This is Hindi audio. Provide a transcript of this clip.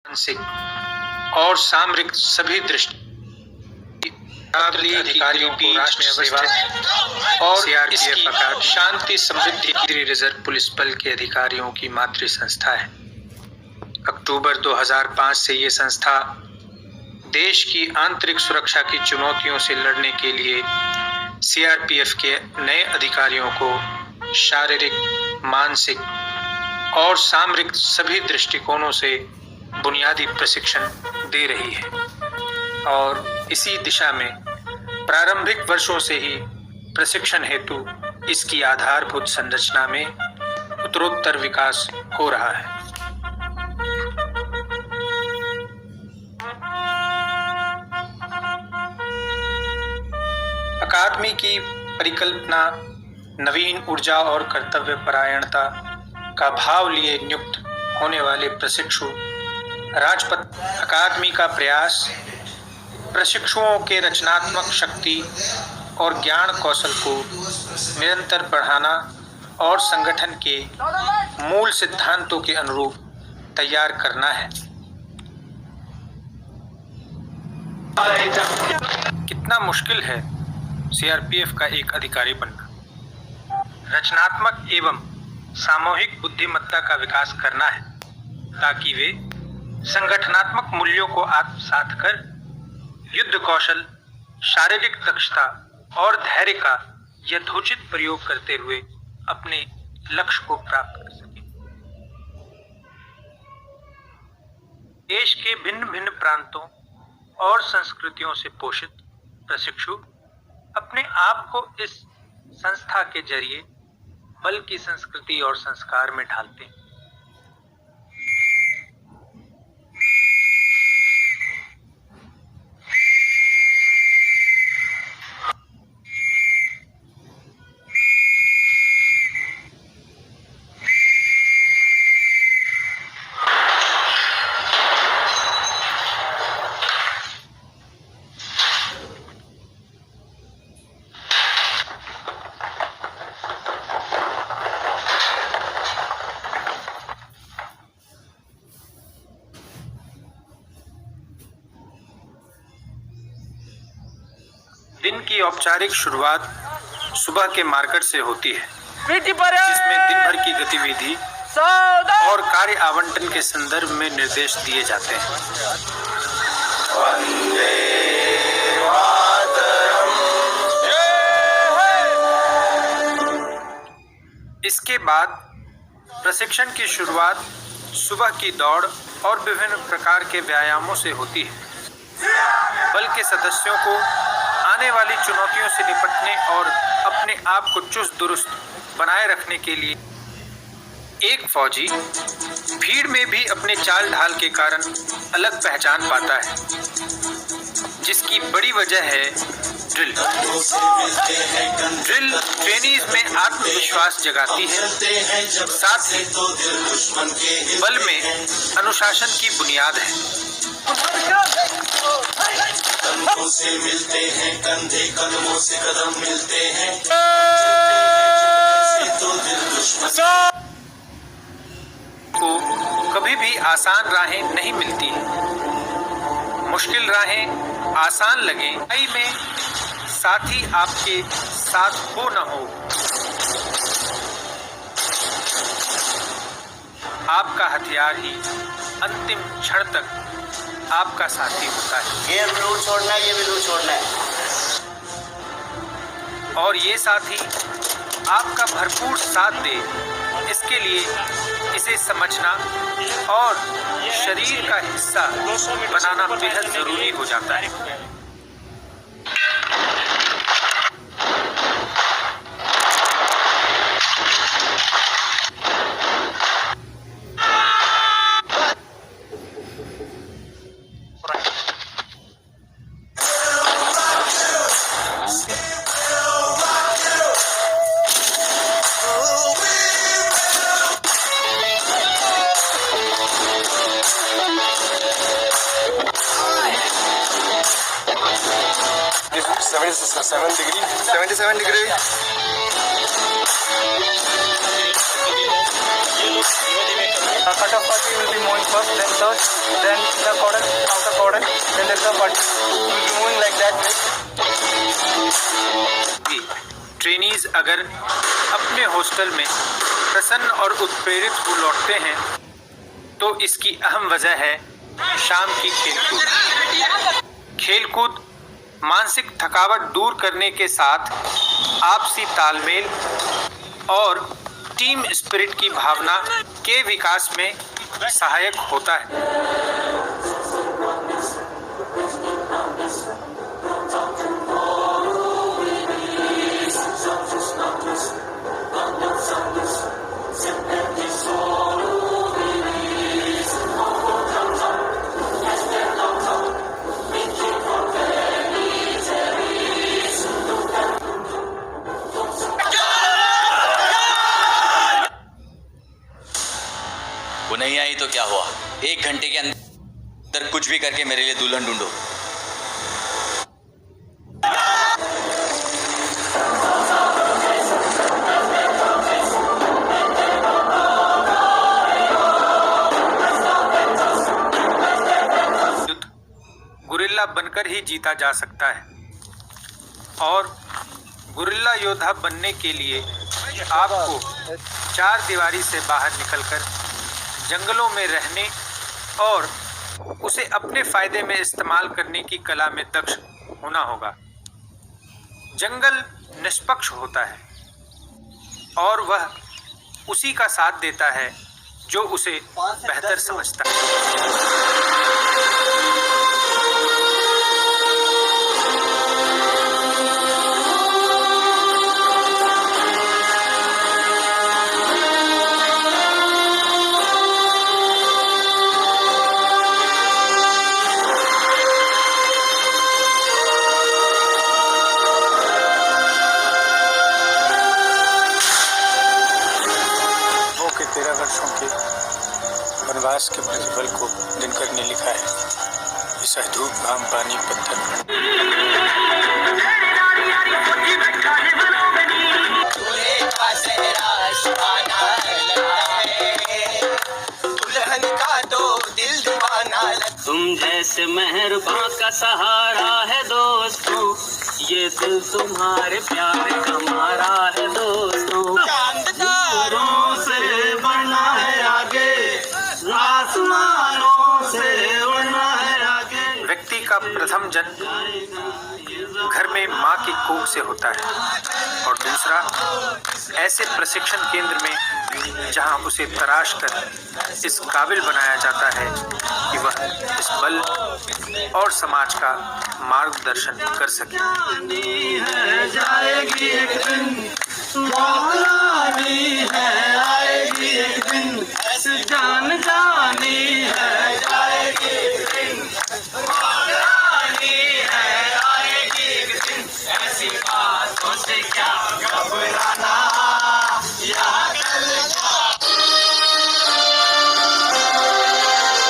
मानसिक और सामरिक सभी दृष्टि अधिकारियों को राष्ट्र सेवा और इसकी शांति समृद्धि केंद्रीय रिजर्व पुलिस बल के अधिकारियों की मातृ संस्था है। अक्टूबर 2005 से ये संस्था देश की आंतरिक सुरक्षा की चुनौतियों से लड़ने के लिए सीआरपीएफ के नए अधिकारियों को शारीरिक, मानसिक और सामरिक सभी दृष्टिकोणों से बुनियादी प्रशिक्षण दे रही है और इसी दिशा में प्रारंभिक वर्षों से ही प्रशिक्षण हेतु इसकी आधारभूत संरचना में उत्तरोत्तर विकास हो रहा है। अकादमी की परिकल्पना नवीन ऊर्जा और कर्तव्य परायणता का भाव लिए नियुक्त होने वाले प्रशिक्षु राजपथ अकादमी का प्रयास प्रशिक्षुओं के रचनात्मक शक्ति और ज्ञान कौशल को निरंतर बढ़ाना और संगठन के मूल सिद्धांतों के अनुरूप तैयार करना है। कितना मुश्किल है सीआरपीएफ का एक अधिकारी बनना। रचनात्मक एवं सामूहिक बुद्धिमत्ता का विकास करना है ताकि वे संगठनात्मक मूल्यों को आत्मसात कर युद्ध कौशल, शारीरिक दक्षता और धैर्य का यथोचित प्रयोग करते हुए अपने लक्ष्य को प्राप्त कर सकें। देश के भिन्न भिन्न प्रांतों और संस्कृतियों से पोषित प्रशिक्षु अपने आप को इस संस्था के जरिए बल की संस्कृति और संस्कार में ढालते हैं। दिन की औपचारिक शुरुआत सुबह के मार्केट से होती है, जिसमें दिन भर की गतिविधि और कार्य आवंटन के संदर्भ में निर्देश दिए जाते हैं। इसके बाद प्रशिक्षण की शुरुआत सुबह की दौड़ और विभिन्न प्रकार के व्यायामों से होती है। बल के सदस्यों को आने वाली चुनौतियों से निपटने और अपने आप को चुस्त दुरुस्त बनाए रखने के लिए एक फौजी भीड़ में भी अपने चाल ढाल के कारण अलग पहचान पाता है, जिसकी बड़ी वजह है ड्रिल। ड्रिल ट्रेनीज में आत्मविश्वास जगाती है, साथ ही बल में अनुशासन की बुनियाद है। कंधों से मिलते हैं कंधे, कदमों से कदम मिलते हैं। तो दिल दुश्मन को कभी भी आसान राहें नहीं मिलती। मुश्किल राहें आसान लगे में साथी आपके साथ हो न हो, आपका हथियार ही अंतिम क्षण तक आपका साथी होता है। ये ब्लू छोड़ना है, ये ब्लू छोड़ना है। और ये साथी आपका भरपूर साथ दे, इसके लिए इसे समझना और शरीर का हिस्सा बनाना बेहद जरूरी हो जाता है। Seventy-seven degree. Cut off party will be moving first, then third, then the cordon, outer cordon, then the third party. We will be moving like that. Trainees अगर अपने हॉस्टल में प्रसन्न और उत्प्रेरित हो लौटते हैं तो इसकी अहम वजह है शाम की खेलकूद। खेलकूद मानसिक थकावट दूर करने के साथ आपसी तालमेल और टीम स्पिरिट की भावना के विकास में सहायक होता है। वो नहीं आई तो क्या हुआ? 1 घंटे के अंदर कुछ भी करके मेरे लिए दुल्हन ढूंढो। युद्ध गुरिल्ला बनकर ही जीता जा सकता है और गुरिल्ला योद्धा बनने के लिए आपको 4 दीवारी से बाहर निकलकर जंगलों में रहने और उसे अपने फायदे में इस्तेमाल करने की कला में दक्ष होना होगा। जंगल निष्पक्ष होता है और वह उसी का साथ देता है जो उसे बेहतर समझता है। वनवास के प्रतिफल को दिनकर ने लिखा है। इस धूप घाम पानी पत्थर तुम जैसे मेहरबां का सहारा है दोस्तों, ये दिल तुम्हारे प्यार का मारा है दोस्तों। चांदों से बढ़ना है आगे, आसमानों से उड़ना है आगे। व्यक्ति का प्रथम जन्म घर में माँ की कोख से होता है और दूसरा ऐसे प्रशिक्षण केंद्र में जहाँ उसे तराश कर इस काबिल बनाया जाता है कि वह इस बल और समाज का मार्गदर्शन कर सके। जाएगी